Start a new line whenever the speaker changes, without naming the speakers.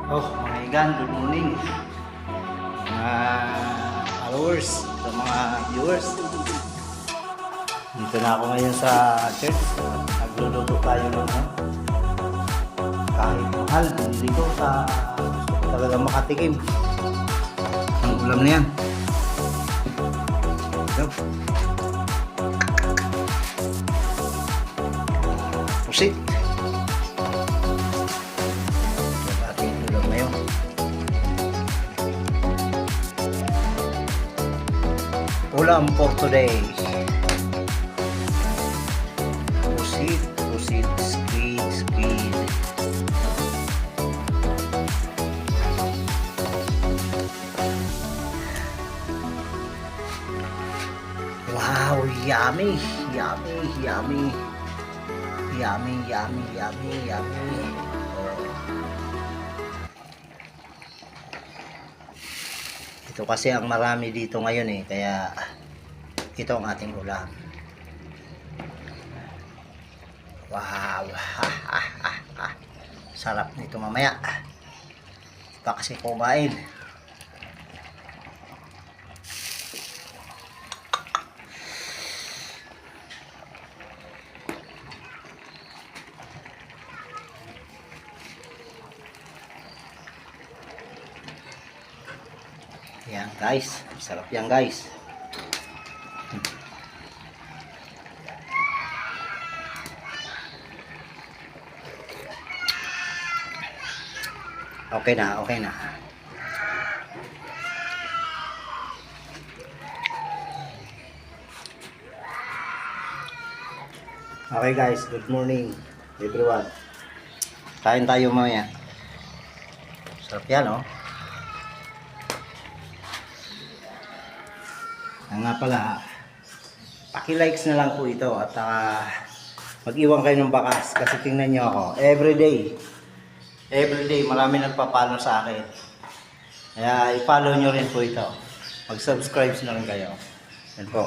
Oh, mga igan, good morning. Mga followers, sa mga viewers. Dito na ako ngayon sa church. Nagluluto tayo ng kahit mahal. Binili ko sa talaga makatikim. Ang ulam na yan. Ito. Pusit. Ulam for today. Pusit, squid. Wow, yummy. Ito kasi ang marami dito ngayon kaya ito ang ating ulam. Wow, sarap nito mamaya. Pa kasi kumain. Yan guys, sarap yan guys. Okay na. Okay guys, good morning everyone. Kain tayo mamaya. Sarap yan nga pala, paki-likes na lang po ito at mag-iwan kayo ng bakas kasi tingnan nyo ako everyday marami nagpa-follow sa akin, kaya i-follow nyo rin po ito, mag-subscribe na rin kayo. Yan po.